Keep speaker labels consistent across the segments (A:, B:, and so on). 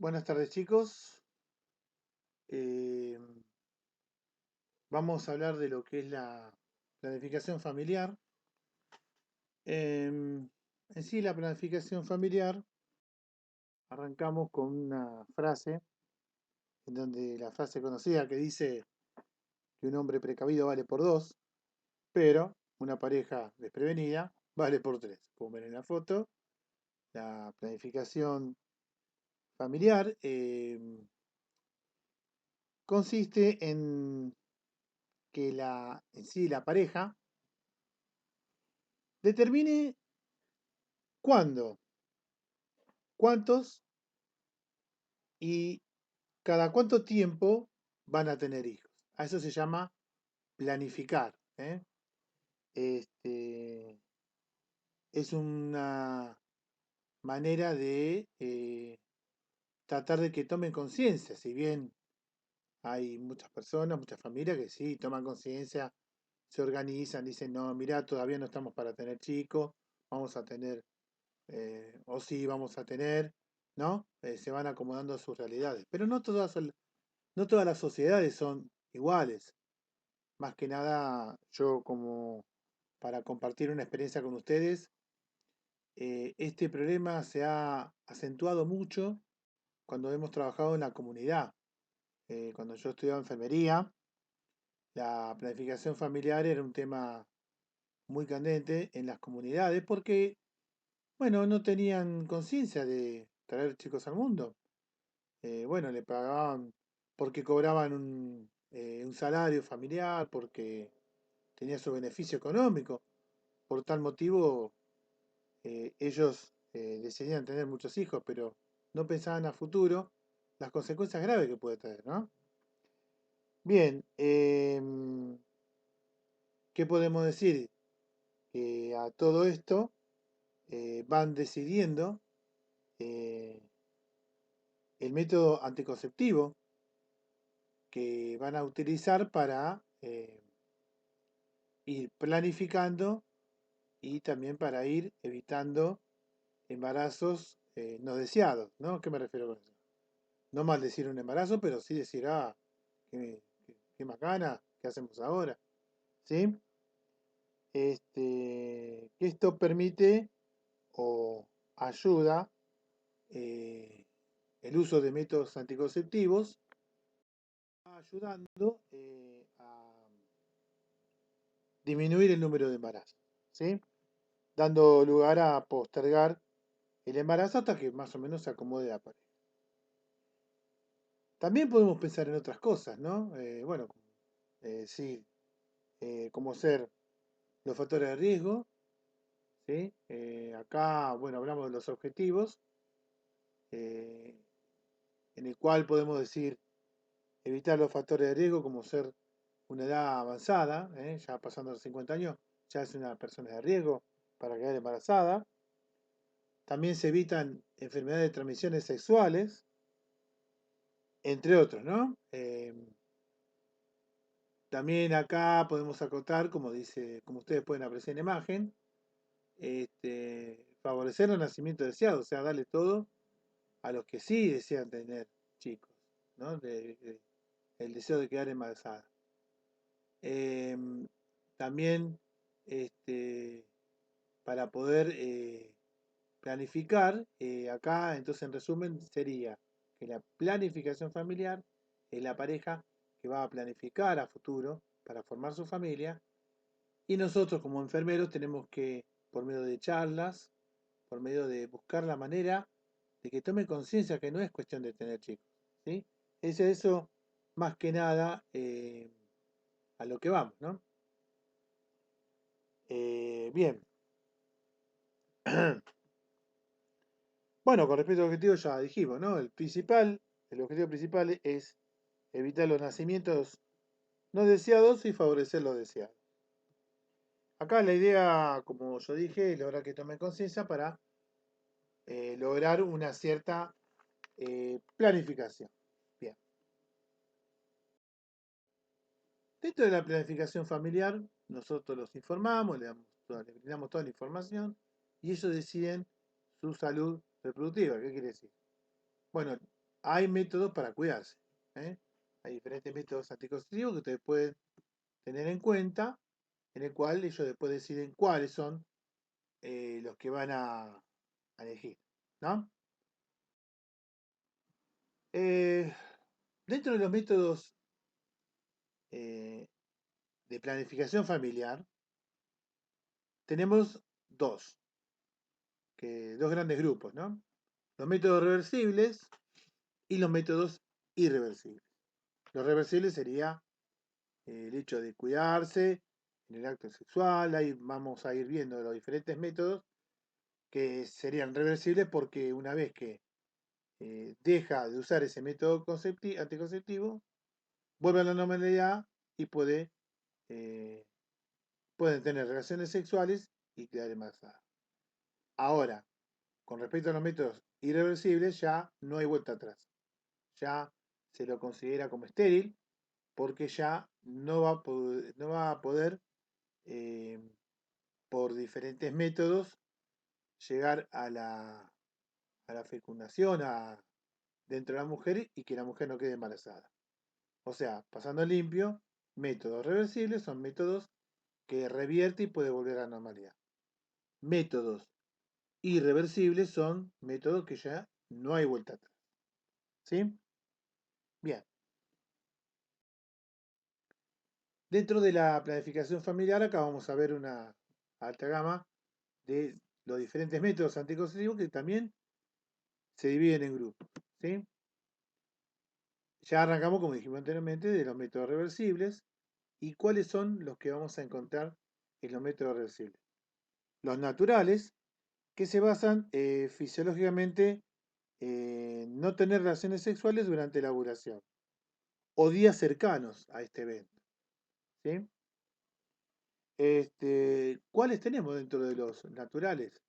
A: Buenas tardes, chicos. Eh, Vamos a hablar de lo que es la planificación familiar. En sí, la planificación familiar, arrancamos con una frase, en donde la frase conocida que dice que un hombre precavido vale por dos, pero una pareja desprevenida vale por tres. Como ven en la foto, la planificación familiar consiste en que en sí la pareja determine cuándo, cuántos y cada cuánto tiempo van a tener hijos. A eso se llama planificar. ¿Eh? Este, es una manera de tratar de que tomen conciencia, si bien hay muchas personas, muchas familias que sí toman conciencia, se organizan, dicen, no, mira, todavía no estamos para tener chicos, vamos a tener, o sí, vamos a tener, ¿no? Se van acomodando a sus realidades. Pero no todas las sociedades son iguales. Más que nada, yo como para compartir una experiencia con ustedes, este problema se ha acentuado mucho cuando hemos trabajado en la comunidad. Cuando yo estudiaba enfermería, la planificación familiar era un tema muy candente en las comunidades porque, bueno, no tenían conciencia de traer chicos al mundo. Bueno, le pagaban porque cobraban un salario familiar, porque tenía su beneficio económico. Por tal motivo, ellos decidían tener muchos hijos, pero no pensaban a futuro las consecuencias graves que puede traer, ¿no? Bien, ¿qué podemos decir? Que a todo esto van decidiendo eh, el método anticonceptivo que van a utilizar para ir planificando y también para ir evitando embarazos no deseados, ¿no? ¿Qué me refiero con eso? No maldecir un embarazo, pero sí decir, qué macana, ¿qué hacemos ahora? ¿Sí? Que esto permite o ayuda eh, el uso de métodos anticonceptivos, ayudando a disminuir el número de embarazos, ¿sí? Dando lugar a postergar el embarazo hasta que más o menos se acomode la pareja. También podemos pensar en otras cosas, ¿no? Bueno, sí, como ser los factores de riesgo, ¿sí? Acá, bueno, hablamos de los objetivos, eh, en el cual podemos decir evitar los factores de riesgo como ser una edad avanzada, ya pasando los 50 años, ya es una persona de riesgo para quedar embarazada. También se evitan enfermedades de transmisiones sexuales, entre otros, ¿no? También acá podemos acotar, como dice, como ustedes pueden apreciar en la imagen, favorecer el nacimiento deseado, o sea, darle todo a los que sí desean tener chicos, ¿no? El deseo de quedar embarazada. Em, También, este, para poder planificar, acá entonces en resumen sería que la planificación familiar es la pareja que va a planificar a futuro para formar su familia y nosotros como enfermeros tenemos que, por medio de charlas, por medio de buscar la manera de que tome conciencia que no es cuestión de tener chicos, ¿sí? Es eso más que nada a lo que vamos, ¿no? Bien. Bueno, con respecto al objetivo ya dijimos, ¿no? El objetivo principal es evitar los nacimientos no deseados y favorecer los deseados. Acá la idea, como yo dije, es lograr que tome conciencia para lograr una cierta planificación. Bien. Dentro de la planificación familiar, nosotros los informamos, le brindamos toda la información y ellos deciden su salud reproductiva. ¿Qué quiere decir? Bueno, hay métodos para cuidarse. ¿eh? Hay diferentes métodos anticonceptivos que ustedes pueden tener en cuenta, en el cual ellos después deciden cuáles son los que van a elegir. ¿No? Eh, Dentro de los métodos eh, de planificación familiar, tenemos dos, dos grandes grupos, ¿no? Los métodos reversibles y los métodos irreversibles. Los reversibles sería el hecho de cuidarse en el acto sexual. Ahí vamos a ir viendo los diferentes métodos que serían reversibles porque una vez que deja de usar ese método anticonceptivo, vuelve a la normalidad y eh, pueden tener relaciones sexuales y quedar embarazadas. Ahora, con respecto a los métodos irreversibles, ya no hay vuelta atrás. Ya se lo considera como estéril porque ya no va a poder eh, por diferentes métodos llegar a la fecundación dentro de la mujer y que la mujer no quede embarazada. O sea, pasando limpio, métodos reversibles son métodos que revierte y puede volver a la normalidad. Métodos irreversibles son métodos que ya no hay vuelta atrás. ¿Sí? Bien. Dentro de la planificación familiar, acá vamos a ver una alta gama de los diferentes métodos anticonceptivos que también se dividen en grupos. ¿Sí? Ya arrancamos, como dijimos anteriormente, de los métodos reversibles. ¿Y cuáles son los que vamos a encontrar en los métodos reversibles? Los naturales, que se basan fisiológicamente en no tener relaciones sexuales durante la ovulación o días cercanos a este evento. ¿Sí? ¿Cuáles tenemos dentro de los naturales?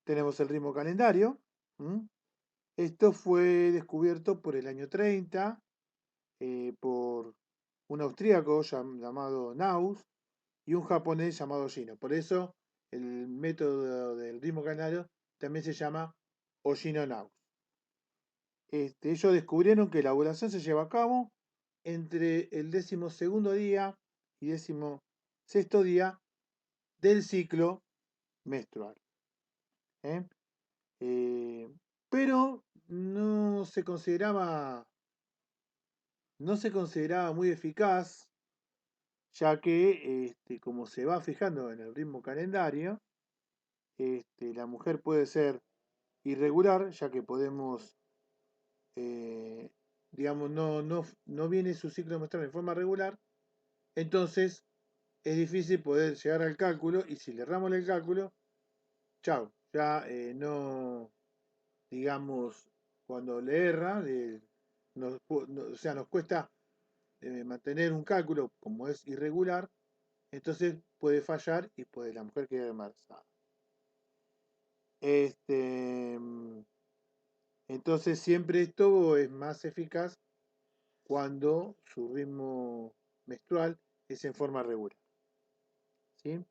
A: Tenemos el ritmo calendario. ¿M? Esto fue descubierto por el año 30 por un austríaco llamado Naus y un japonés llamado Shino. Por eso el método del ritmo calendario también se llama Oshino Naus. Ellos descubrieron que la ovulación se lleva a cabo entre el 12.º día y 16.º día del ciclo menstrual. ¿eh? Eh, pero no se consideraba muy eficaz, ya que como se va fijando en el ritmo calendario, la mujer puede ser irregular, ya que podemos, eh, digamos, no viene su ciclo menstrual en forma regular, entonces es difícil poder llegar al cálculo y si le erramos el cálculo, chao, ya no, digamos, cuando le erra, o sea, nos cuesta mantener un cálculo como es irregular, entonces puede fallar y puede la mujer quedar embarazada. Este, entonces siempre esto es más eficaz cuando su ritmo menstrual es en forma regular. ¿Sí?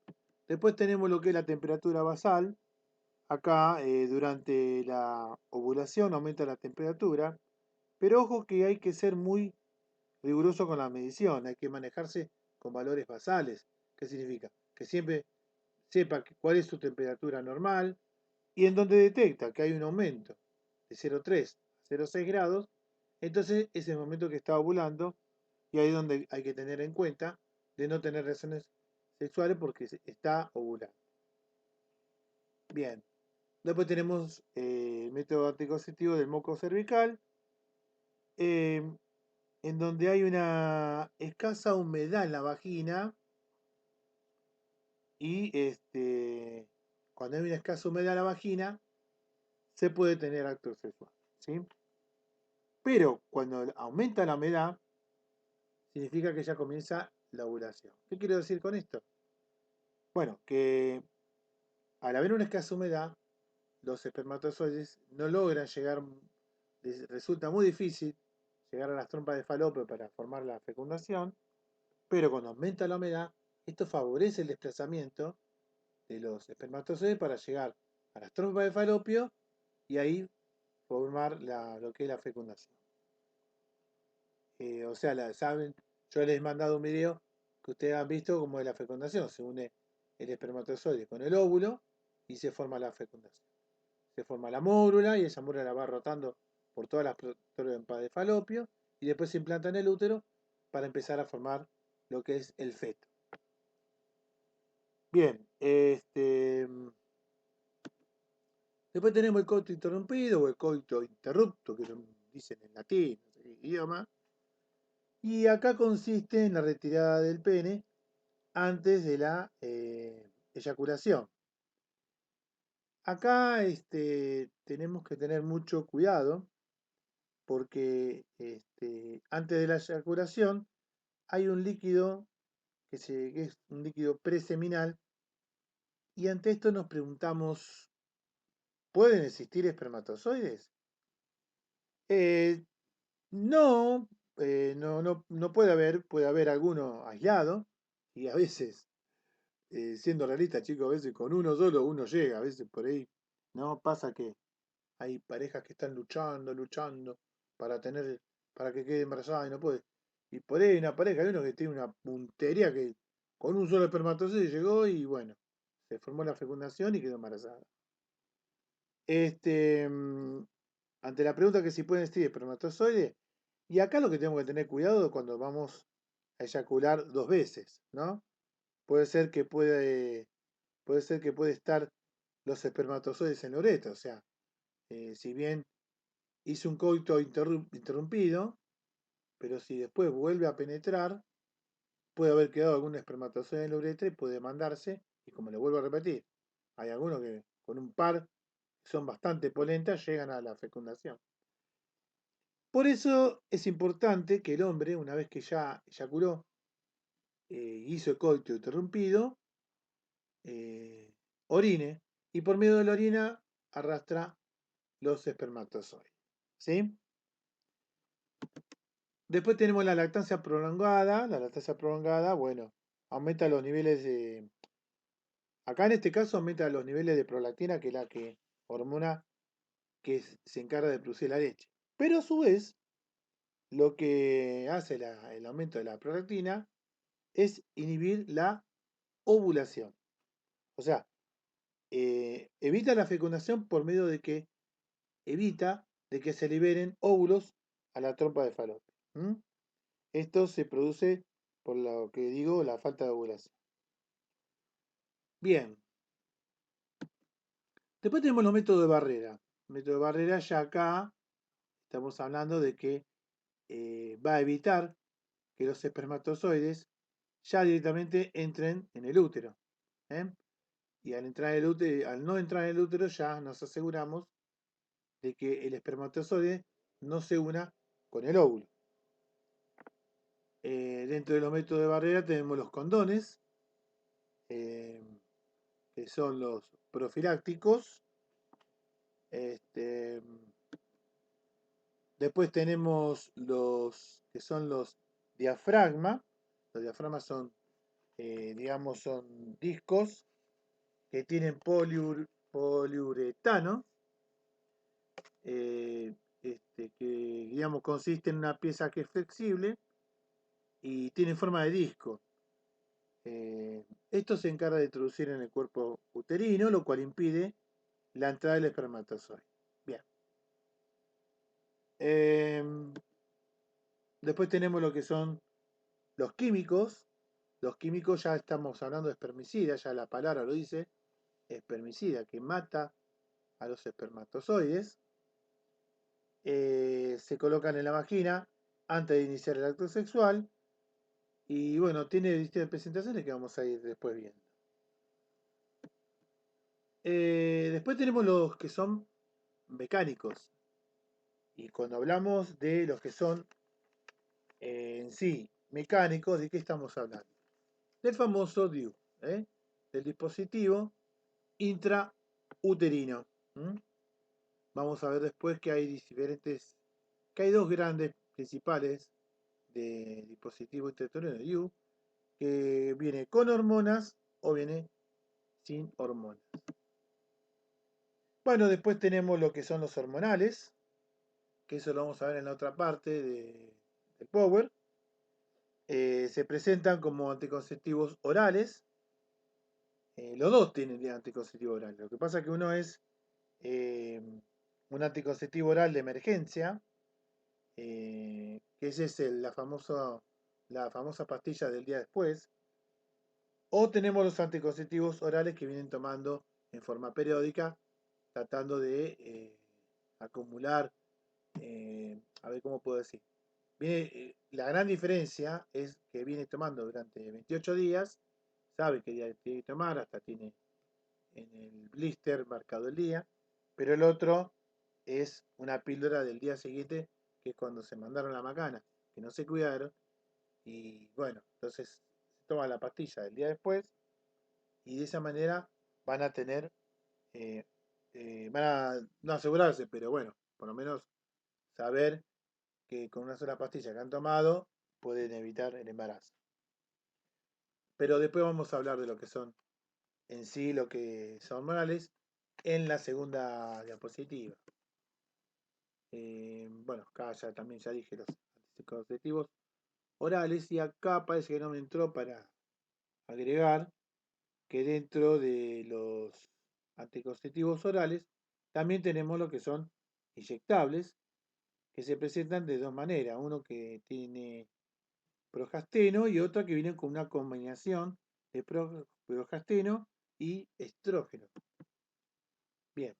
A: Después tenemos lo que es la temperatura basal. Acá durante la ovulación aumenta la temperatura, pero ojo que hay que ser muy riguroso con la medición, hay que manejarse con valores basales. ¿Qué significa? Que siempre sepa cuál es su temperatura normal y en donde detecta que hay un aumento de 0,3 a 0,6 grados, entonces es el momento que está ovulando y ahí es donde hay que tener en cuenta de no tener relaciones sexuales porque está ovulando. Bien, después tenemos el método anticonceptivo del moco cervical, eh, en donde hay una escasa humedad en la vagina y cuando hay una escasa humedad en la vagina se puede tener acto sexual. ¿Sí? Pero cuando aumenta la humedad, significa que ya comienza la ovulación. ¿Qué quiero decir con esto? Bueno, que al haber una escasa humedad, los espermatozoides no logran llegar, les resulta muy difícil llegar a las trompas de falopio para formar la fecundación, pero cuando aumenta la humedad, esto favorece el desplazamiento de los espermatozoides para llegar a las trompas de falopio y ahí formar lo que es la fecundación. O sea, saben, yo les he mandado un video que ustedes han visto cómo es la fecundación. Se une el espermatozoide con el óvulo y se forma la fecundación. Se forma la mórula y esa mórula va rotando por todas las trompas de falopio y después se implanta en el útero para empezar a formar lo que es el feto. Bien, después tenemos el coito interrumpido o el coito interrupto, que lo dicen en latín, no sé qué idioma. Y acá consiste en la retirada del pene antes de la eyaculación. Acá tenemos que tener mucho cuidado porque antes de la eyaculación hay un líquido que es un líquido preseminal y ante esto nos preguntamos, ¿pueden existir espermatozoides? Eh, no, no puede haber alguno aislado y a veces siendo realista, chicos, a veces con uno solo uno llega, a veces por ahí, ¿no? Pasa que hay parejas que están luchando para tener, para que quede embarazada y no puede. Y por ahí hay una pareja, hay uno que tiene una puntería que con un solo espermatozoide llegó y bueno, se formó la fecundación y quedó embarazada. Este, mm, ante la pregunta que si pueden existir espermatozoides, y acá lo que tenemos que tener cuidado cuando vamos a eyacular dos veces, ¿no? Puede ser que puede ser que puede estar los espermatozoides en la uretra, o sea, si bien hizo un coito interrumpido, pero si después vuelve a penetrar, puede haber quedado algún espermatozoide en la uretra y puede mandarse, y como le vuelvo a repetir, hay algunos que con un par son bastante polentas, llegan a la fecundación. Por eso es importante que el hombre, una vez que ya eyaculó, hizo el coito interrumpido, eh, orine, y por medio de la orina arrastra los espermatozoides. ¿Sí? Después tenemos la lactancia prolongada. La lactancia prolongada, bueno, aumenta los niveles de... Acá en este caso aumenta los niveles de prolactina, que es la que hormona que se encarga de producir la leche. Pero a su vez, lo que hace el aumento de la prolactina es inhibir la ovulación. O sea, evita la fecundación por medio de que evita de que se liberen óvulos a la trompa de falopio. Esto se produce por lo que digo, la falta de ovulación. Bien, después tenemos los métodos de barrera. El método de barrera ya acá estamos hablando de que va a evitar que los espermatozoides ya directamente entren en el útero. ¿eh? Y al entrar en el útero, al no entrar en el útero ya nos aseguramos de que el espermatozoide no se una con el óvulo. Dentro de los métodos de barrera tenemos los condones, eh, que son los profilácticos. Este, Después tenemos los que son los diafragma. Los diafragmas son, digamos, son discos que tienen poliuretano, eh, que, digamos, consiste en una pieza que es flexible y tiene forma de disco. Esto se encarga de introducir en el cuerpo uterino, lo cual impide la entrada del espermatozoide. Bien. Después tenemos lo que son los químicos. Los químicos ya estamos hablando de espermicidas, ya la palabra lo dice, espermicida, que mata a los espermatozoides. Se colocan en la vagina antes de iniciar el acto sexual. Y bueno, tiene distintas presentaciones que vamos a ir después viendo. Después tenemos los que son mecánicos. Y cuando hablamos de los que son en sí mecánicos, ¿de qué estamos hablando? Del famoso DIU, del dispositivo intrauterino. Vamos a ver después que hay diferentes, que hay dos grandes principales de dispositivo intrauterino DIU, que viene con hormonas o viene sin hormonas. Bueno, después tenemos lo que son los hormonales, que eso lo vamos a ver en la otra parte del Power. Se presentan como anticonceptivos orales. Los dos tienen anticonceptivo oral. Lo que pasa es que uno es eh, un anticonceptivo oral de emergencia, que ese es la famosa pastilla del día después. O tenemos los anticonceptivos orales que vienen tomando en forma periódica, tratando de acumular, a ver cómo puedo decir. La gran diferencia es que viene tomando durante 28 días, sabe qué día tiene que tomar, hasta tiene en el blister marcado el día, pero el otro es una píldora del día siguiente, que es cuando se mandaron la macana, que no se cuidaron, y bueno, entonces se toma la pastilla del día después, y de esa manera van a tener, eh, van a no asegurarse, pero bueno, por lo menos saber que con una sola pastilla que han tomado pueden evitar el embarazo. Pero después vamos a hablar de lo que son en sí, lo que son hormonales, en la segunda diapositiva. Bueno, acá ya también ya dije los anticonceptivos orales y acá parece que no me entró para agregar que dentro de los anticonceptivos orales también tenemos lo que son inyectables, que se presentan de dos maneras, uno que tiene progesteno y otro que viene con una combinación de progesteno y estrógeno. Bien,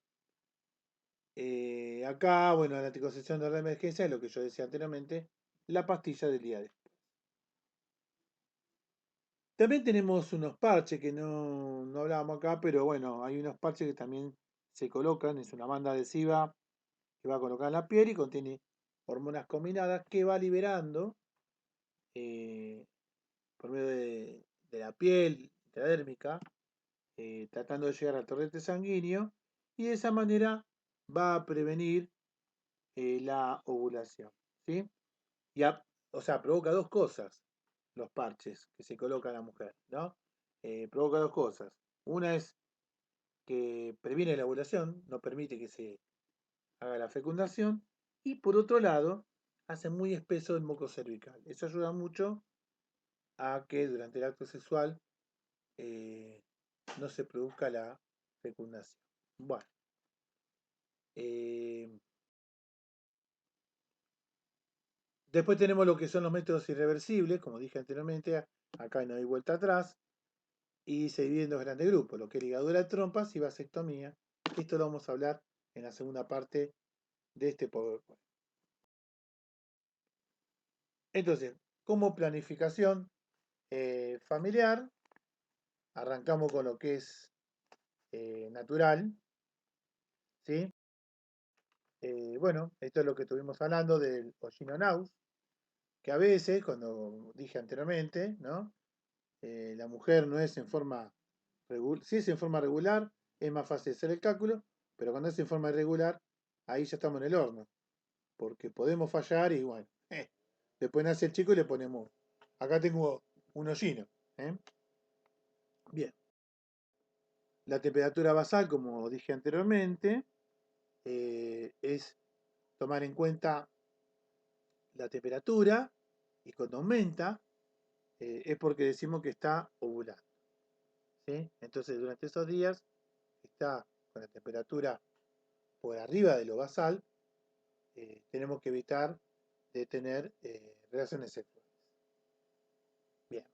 A: acá, bueno, la anticoncepción de la emergencia es lo que yo decía anteriormente, la pastilla del día después. También tenemos unos parches que no hablábamos acá, pero bueno, hay unos parches que también se colocan, es una banda adhesiva que va a colocar en la piel y contiene hormonas combinadas que va liberando eh, por medio de la piel intradérmica, tratando de llegar al torrente sanguíneo y de esa manera va a prevenir la ovulación. ¿Sí? Y o sea, provoca dos cosas los parches que se coloca a la mujer, ¿no? Provoca dos cosas. Una es que previene la ovulación, no permite que se haga la fecundación, y por otro lado, hace muy espeso el moco cervical. Eso ayuda mucho a que durante el acto sexual eh, no se produzca la fecundación. Bueno, eh, después tenemos lo que son los métodos irreversibles, como dije anteriormente, acá no hay vuelta atrás, y se divide en dos grandes grupos, lo que es ligadura de trompas y vasectomía. Esto lo vamos a hablar en la segunda parte de este PowerPoint. Entonces, como planificación familiar, arrancamos con lo que es natural, ¿sí? Bueno, esto es lo que estuvimos hablando del Oshinonaus, que a veces, cuando dije anteriormente, ¿no? La mujer no es en forma regular, si es en forma regular, es más fácil hacer el cálculo, pero cuando es en forma irregular, ahí ya estamos en el horno, porque podemos fallar y bueno, después nace el chico y le ponemos, acá tengo un hollino. ¿eh? Bien, la temperatura basal, como dije anteriormente, es tomar en cuenta la temperatura y cuando aumenta es porque decimos que está ovulando. ¿Sí? Entonces durante esos días está con la temperatura por arriba de lo basal, tenemos que evitar de tener relaciones sexuales. Bien,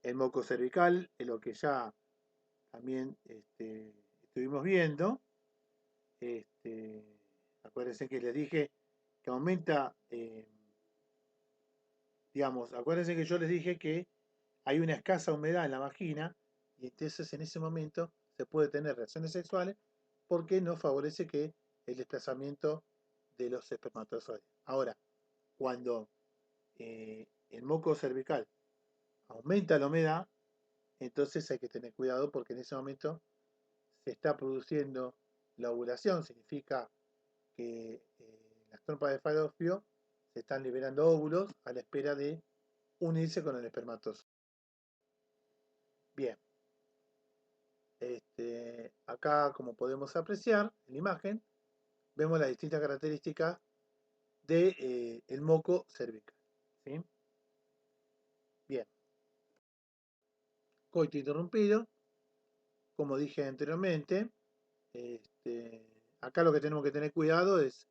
A: el moco cervical es lo que ya también estuvimos viendo. Este, acuérdense que les dije que aumenta, digamos, acuérdense que yo les dije que hay una escasa humedad en la vagina y entonces en ese momento se puede tener relaciones sexuales porque no favorece que el desplazamiento de los espermatozoides. Ahora, cuando el moco cervical aumenta la humedad, entonces hay que tener cuidado porque en ese momento se está produciendo la ovulación, significa que las trompas de falopio se están liberando óvulos a la espera de unirse con el espermatozoide. Bien, acá como podemos apreciar en la imagen, vemos las distintas características de el moco cervical. ¿Sí? Bien, coito interrumpido, como dije anteriormente, acá lo que tenemos que tener cuidado es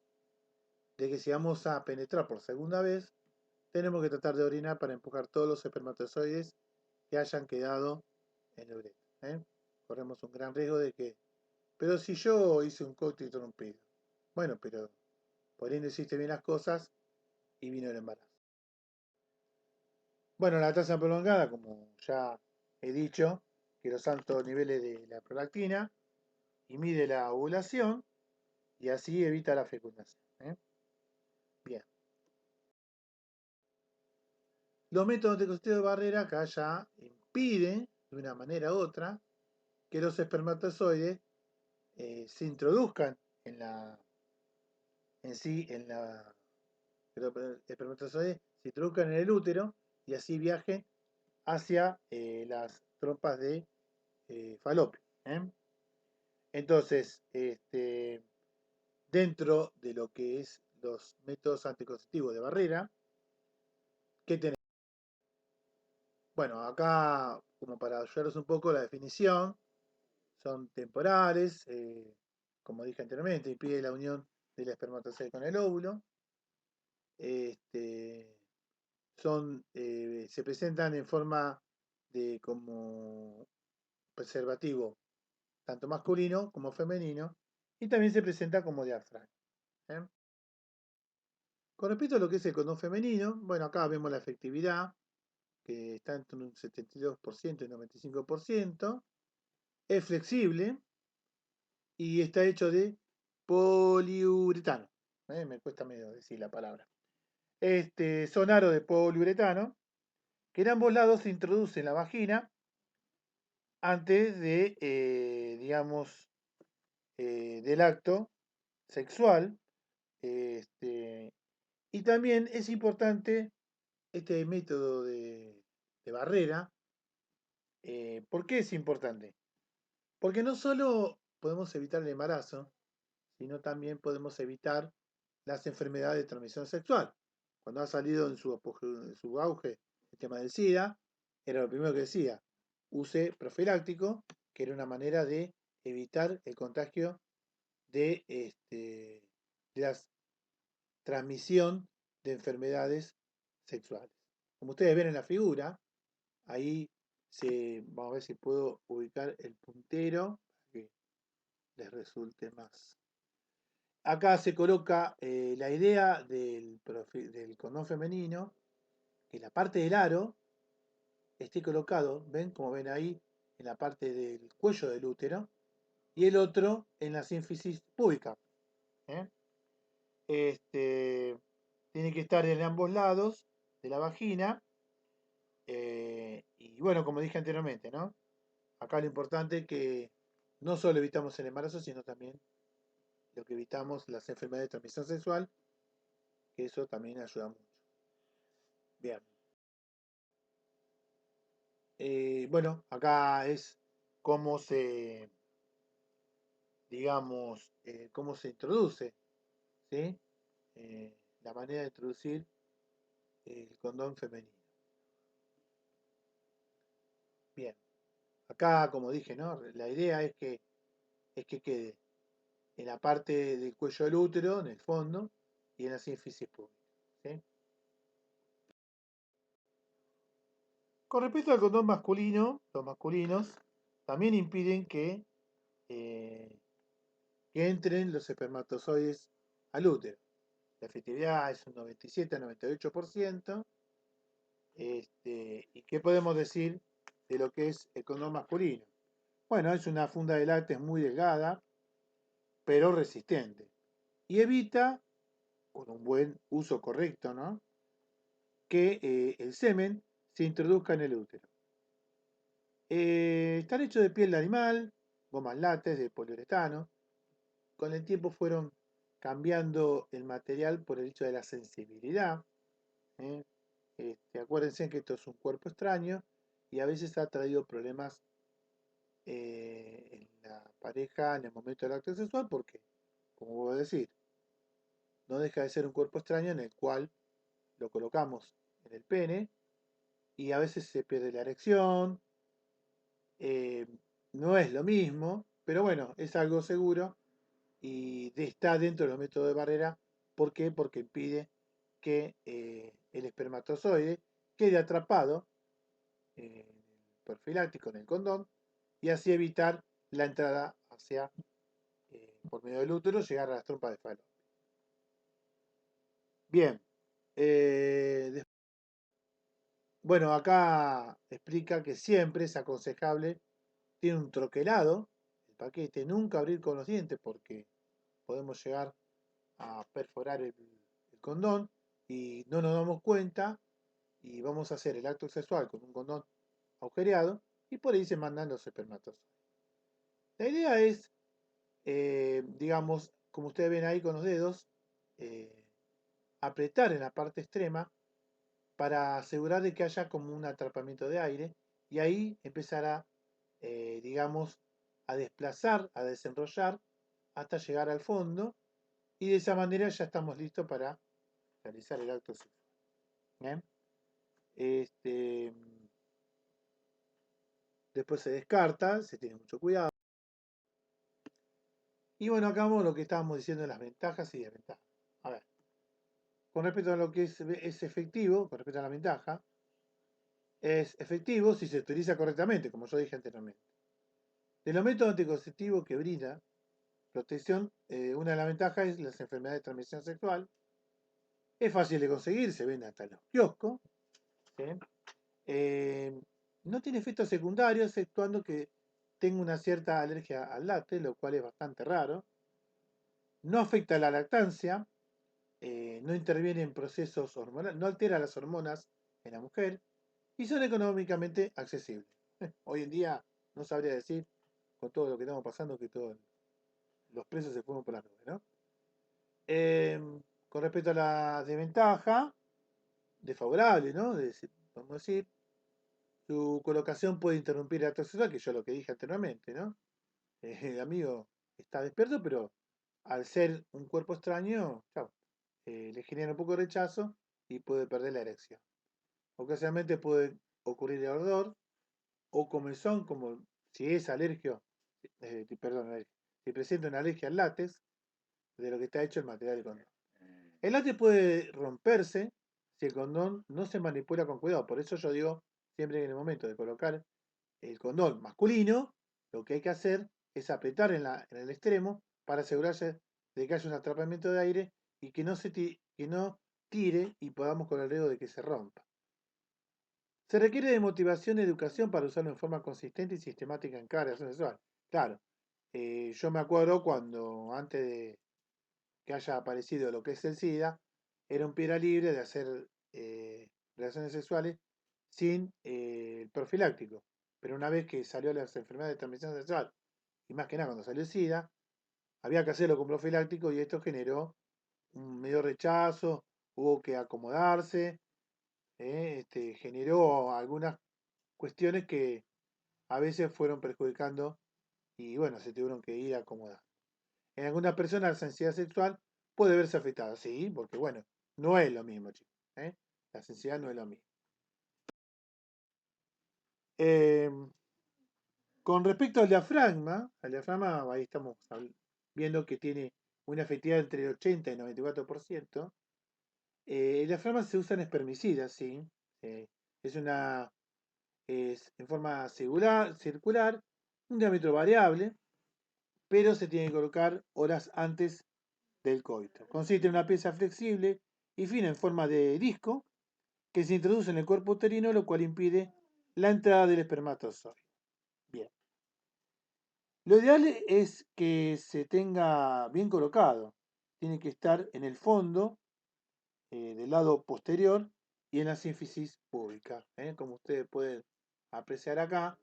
A: de que si vamos a penetrar por segunda vez, tenemos que tratar de orinar para empujar todos los espermatozoides que hayan quedado en el uretra. ¿Eh? Corremos un gran riesgo de que, pero si yo hice un coito interrumpido, bueno, pero por ahí no hiciste bien las cosas y vino el embarazo. Bueno, la tasa prolongada, como ya he dicho, que los altos niveles de la prolactina y mide la ovulación y así evita la fecundación. ¿Eh? Bien. Los métodos anticonceptivos de barrera acá ya impiden, de una manera u otra, que los espermatozoides se introduzcan en la, en sí, en la, que los espermatozoides se introduzcan en el útero y así viajen hacia las trompas de falopio. ¿Eh? Entonces, dentro de lo que es los métodos anticonceptivos de barrera, ¿qué tenemos? Bueno, acá, como para ayudaros un poco, la definición son temporales, como dije anteriormente, impide la unión del espermatozoide con el óvulo. Este, se presentan en forma de como preservativo, tanto masculino como femenino, y también se presenta como diafragma. ¿Eh? Con respecto a lo que es el condón femenino, bueno, acá vemos la efectividad, que está entre un 72% y un 95%, es flexible y está hecho de poliuretano. Me cuesta medio decir la palabra. Son aros de poliuretano que en ambos lados se introduce en la vagina antes de, digamos, del acto sexual. Este, y también es importante este método de barrera. ¿Por qué es importante? Porque no solo podemos evitar el embarazo, sino también podemos evitar las enfermedades de transmisión sexual. Cuando ha salido en su auge el tema del SIDA, era lo primero que decía, use profiláctico, que era una manera de evitar el contagio de la transmisión de enfermedades sexuales. Como ustedes ven en la figura, ahí vamos a ver si puedo ubicar el puntero para que les resulte más. Acá se coloca la idea del condón femenino, que la parte del aro esté colocado, ven como ven ahí, en la parte del cuello del útero, y el otro en la sínfisis púbica. ¿Eh? Tiene que estar en ambos lados de la vagina, y bueno, como dije anteriormente, ¿no? Acá lo importante es que no solo evitamos el embarazo, sino también lo que evitamos las enfermedades de transmisión sexual, que eso también ayuda mucho. Bien. Bueno, acá es cómo se, digamos, cómo se introduce, ¿sí? La manera de introducir el condón femenino. Bien. Acá, como dije, ¿no? La idea es que quede en la parte del cuello del útero, en el fondo, y en la sínfisis pública. ¿Sí? Con respecto al condón masculino, los masculinos también impiden eh, que entren los espermatozoides al útero. La efectividad es un 97 a 98%. ¿Y qué podemos decir de lo que es el condón masculino? Bueno, es una funda de látex muy delgada, pero resistente. Y evita, con un buen uso correcto, ¿no? Que el semen se introduzca en el útero. Están hechos de piel de animal, gomas látex de poliuretano. Con el tiempo fueron cambiando el material por el hecho de la sensibilidad. ¿Eh? Acuérdense que esto es un cuerpo extraño y a veces ha traído problemas en la pareja en el momento del acto sexual porque, como voy a decir, no deja de ser un cuerpo extraño en el cual lo colocamos en el pene y a veces se pierde la erección, eh, no es lo mismo, pero bueno, es algo seguro y está dentro de los métodos de barrera. ¿Por qué? Porque impide que el espermatozoide quede atrapado en el profiláctico, en el condón, y así evitar la entrada hacia, por medio del útero, llegar a las trompas de Falopio. Bien, bueno, acá explica que siempre es aconsejable, tiene un troquelado, el paquete, nunca abrir con los dientes porque podemos llegar a perforar el condón y no nos damos cuenta y vamos a hacer el acto sexual con un condón agujereado y por ahí se mandan los espermatozoides. La idea es, digamos, como ustedes ven ahí con los dedos, eh, apretar en la parte extrema para asegurar de que haya como un atrapamiento de aire y ahí empezará, digamos, a desplazar, a desenrollar hasta llegar al fondo y de esa manera ya estamos listos para realizar el acto sexual. ¿Bien? Este, después se descarta, se tiene mucho cuidado. Y bueno, acá vamos lo que estábamos diciendo de las ventajas y desventajas. A ver, con respecto a lo que es efectivo, con respecto a la ventaja, es efectivo si se utiliza correctamente, como yo dije anteriormente. De los métodos anticonceptivos que brinda protección, una de las ventajas es las enfermedades de transmisión sexual. Es fácil de conseguir, se vende hasta en los kioscos. ¿Sí? Eh, no tiene efectos secundarios, exceptuando que tengo una cierta alergia al lácteos, lo cual es bastante raro. No afecta a la lactancia, no interviene en procesos hormonales, no altera las hormonas en la mujer y son económicamente accesibles. Hoy en día no sabría decir, con todo lo que estamos pasando, que todos los precios se fueron por las nubes, ¿no? Eh, con respecto a la desventaja, desfavorable, ¿no? Vamos a decir, su colocación puede interrumpir el acto sexual, que yo lo que dije anteriormente, ¿no? El amigo está despierto, pero al ser un cuerpo extraño, chao, le genera un poco de rechazo y puede perder la erección. Ocasionalmente puede ocurrir el ardor o comezón, como si es alergia, perdón, si presenta una alergia al látex, de lo que está hecho el material del condón. El látex puede romperse si el condón no se manipula con cuidado. Por eso yo digo siempre que en el momento de colocar el condón masculino, lo que hay que hacer es apretar en el extremo para asegurarse de que haya un atrapamiento de aire y que que no tire y podamos con el riesgo de que se rompa. Se requiere de motivación y educación para usarlo en forma consistente y sistemática en cada relación sexual. Claro, yo me acuerdo cuando antes de que haya aparecido lo que es el SIDA, era un piedra libre de hacer relaciones sexuales sin el profiláctico. Pero una vez que salió las enfermedades de transmisión sexual, y más que nada cuando salió el SIDA, había que hacerlo con profiláctico y esto generó un medio rechazo, hubo que acomodarse, generó algunas cuestiones que a veces fueron perjudicando y bueno, se tuvieron que ir a acomodar. En algunas personas la sensibilidad sexual puede verse afectada, sí, porque bueno, no es lo mismo, chicos. ¿Eh? La sensibilidad no es lo mismo. Eh, con respecto al diafragma, ahí estamos viendo que tiene una efectividad entre el 80 y el 94%. El diafragma se usa en espermicidas, sí. Eh, es una es en forma circular, un diámetro variable, pero se tiene que colocar horas antes del coito. Consiste en una pieza flexible y fina en forma de disco que se introduce en el cuerpo uterino, lo cual impide la entrada del espermatozoide. Bien. Lo ideal es que se tenga bien colocado. Tiene que estar en el fondo, del lado posterior y en la sínfisis pública. Como ustedes pueden apreciar acá,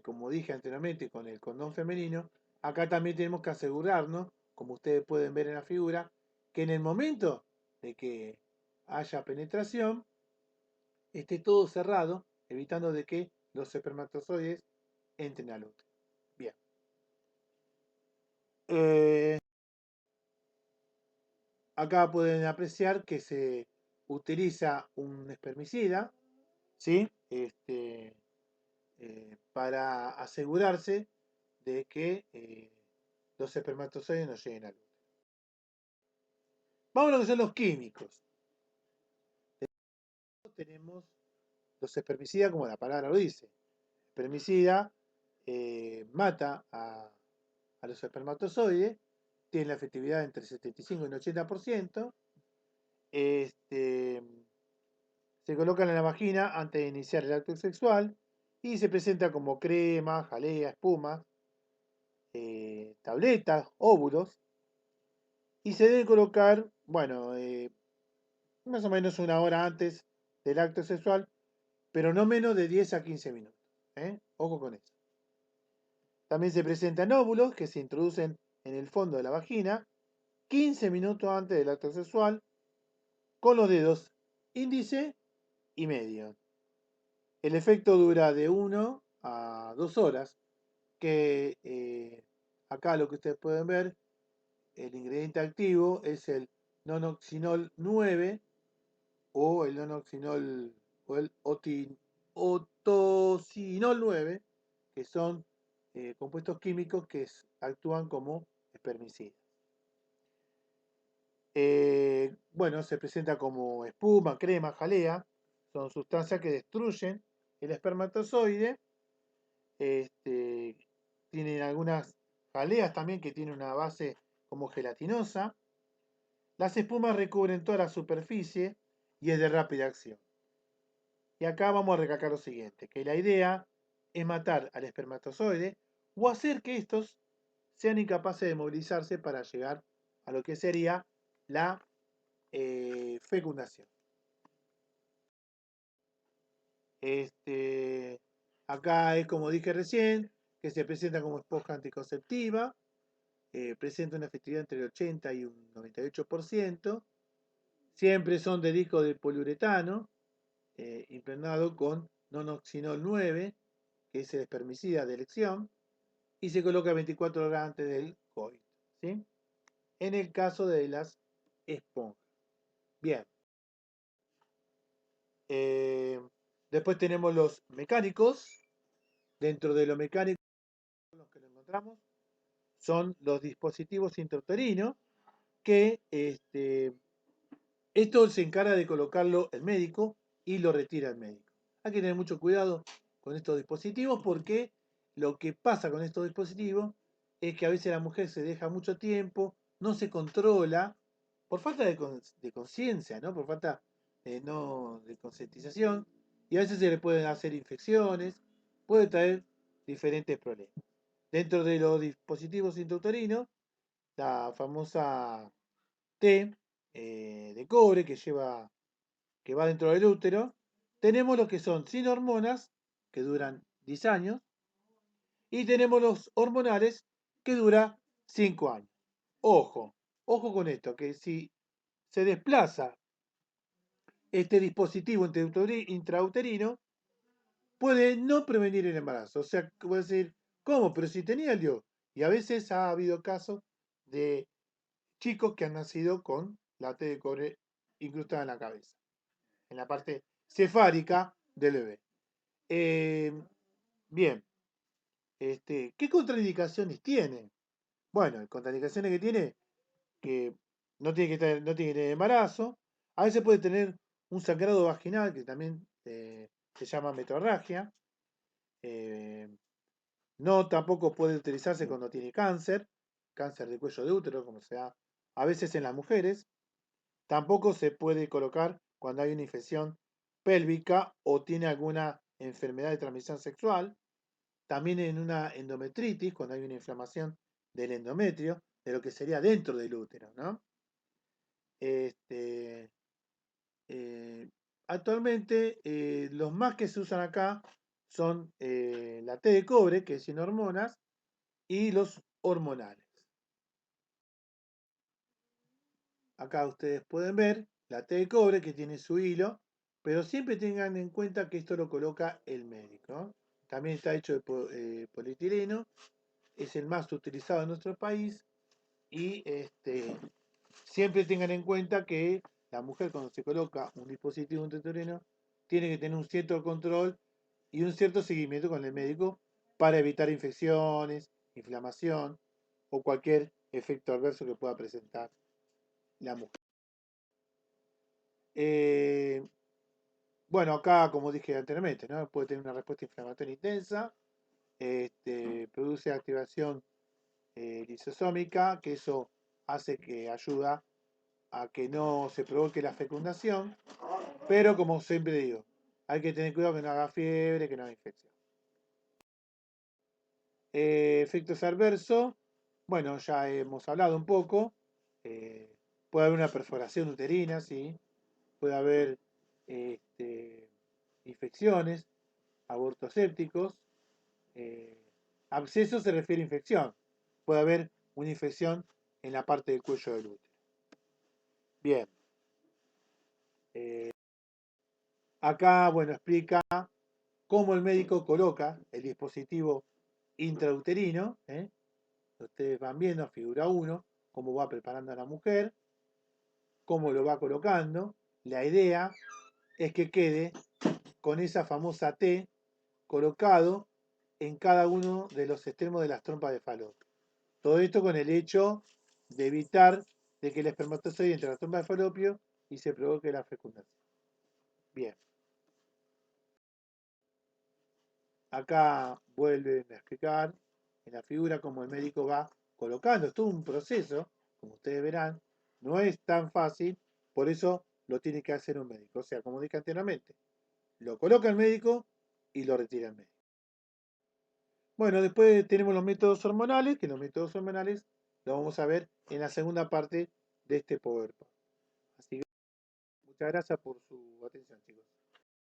A: como dije anteriormente con el condón femenino, acá también tenemos que asegurarnos, como ustedes pueden ver en la figura, que en el momento de que haya penetración, esté todo cerrado, evitando de que los espermatozoides entren al útero. Bien. Eh, acá pueden apreciar que se utiliza un espermicida, ¿sí? Para asegurarse de que los espermatozoides no lleguen al útero. Vamos a lo que son los químicos. Tenemos los espermicidas, como la palabra lo dice. Espermicida mata a los espermatozoides, tiene la efectividad entre 75 y un 80%. Este, se colocan en la vagina antes de iniciar el acto sexual y se presenta como crema, jalea, espuma, tabletas, óvulos. Y se debe colocar, bueno, más o menos una hora antes del acto sexual, pero no menos de 10 a 15 minutos. Ojo con eso. También se presentan óvulos que se introducen en el fondo de la vagina 15 minutos antes del acto sexual con los dedos índice y medio. El efecto dura de 1 a 2 horas, que acá lo que ustedes pueden ver, el ingrediente activo es el nonoxinol 9 o el nonoxinol o el otocinol 9, que son compuestos químicos que actúan como espermicidas. Bueno, se presenta como espuma, crema, jalea. Son sustancias que destruyen el espermatozoide. Este, tienen algunas jaleas también que tienen una base como gelatinosa. Las espumas recubren toda la superficie y es de rápida acción. Y acá vamos a recalcar lo siguiente, que la idea es matar al espermatozoide o hacer que estos sean incapaces de movilizarse para llegar a lo que sería la fecundación. Acá es como dije recién, que se presenta como esponja anticonceptiva, presenta una efectividad entre el 80 y un 98%, siempre son de disco de poliuretano, impregnado con nonoxinol 9, que es el espermicida de elección, y se coloca 24 horas antes del coito, ¿sí? En el caso de las esponjas. Bien. Después tenemos los mecánicos. Dentro de los mecánicos los que lo encontramos son los dispositivos intrauterinos que esto se encarga de colocarlo el médico y lo retira el médico. Hay que tener mucho cuidado con estos dispositivos porque lo que pasa con estos dispositivos es que a veces la mujer se deja mucho tiempo, no se controla por falta de conciencia, ¿no? Por falta de concientización, y a veces se le pueden hacer infecciones, puede traer diferentes problemas. Dentro de los dispositivos intrauterinos, la famosa T de cobre que va dentro del útero, tenemos los que son sin hormonas, que duran 10 años, y tenemos los hormonales, que duran 5 años. Ojo, ojo con esto, que si se desplaza este dispositivo intrauterino, puede no prevenir el embarazo. O sea, puede decir, ¿cómo? Pero si tenía el lío. Y a veces ha habido casos de chicos que han nacido con la T de cobre incrustada en la cabeza, en la parte cefálica del bebé. Bien, ¿qué contraindicaciones tiene? Bueno, contraindicaciones que tiene, que no tiene que tener embarazo, a veces puede tener un sangrado vaginal, que también se llama metorragia, eh, no tampoco puede utilizarse cuando tiene cáncer, cáncer de cuello de útero, como se da a veces en las mujeres, tampoco se puede colocar cuando hay una infección pélvica o tiene alguna enfermedad de transmisión sexual, también en una endometritis, cuando hay una inflamación del endometrio, de lo que sería dentro del útero, ¿no? Este, Actualmente los más que se usan acá son la T de cobre, que es sin hormonas, y los hormonales. Acá ustedes pueden ver la T de cobre que tiene su hilo, pero siempre tengan en cuenta que esto lo coloca el médico, ¿no? También está hecho de polietileno, es el más utilizado en nuestro país y siempre tengan en cuenta que la mujer cuando se coloca un dispositivo intrauterino tiene que tener un cierto control y un cierto seguimiento con el médico para evitar infecciones, inflamación o cualquier efecto adverso que pueda presentar la mujer. Eh, bueno, acá, como dije anteriormente, ¿no? Puede tener una respuesta inflamatoria intensa, produce activación lisosómica, que eso hace que ayuda a que no se provoque la fecundación, pero como siempre digo, hay que tener cuidado que no haga fiebre, que no haga infección. Efectos adversos, bueno, ya hemos hablado un poco. eh, Puede haber una perforación uterina, ¿sí? Puede haber este, infecciones, abortos sépticos. eh, Absceso se refiere a infección. Puede haber una infección en la parte del cuello del útero. Bien. eh, Acá, bueno, explica cómo el médico coloca el dispositivo intrauterino. Ustedes van viendo, figura 1, cómo va preparando a la mujer, cómo lo va colocando. La idea es que quede con esa famosa T colocado en cada uno de los extremos de las trompas de falopio. Todo esto con el hecho de evitar de que el espermatozoide entre las trompas de falopio y se provoque la fecundación. Bien, acá vuelven a explicar en la figura cómo el médico va colocando. Es todo un proceso, como ustedes verán, no es tan fácil, por eso lo tiene que hacer un médico. O sea, como dije anteriormente, lo coloca el médico y lo retira el médico. Bueno, después tenemos los métodos hormonales, que los métodos hormonales los vamos a ver en la segunda parte de este PowerPoint. Así que muchas gracias por su atención, chicos.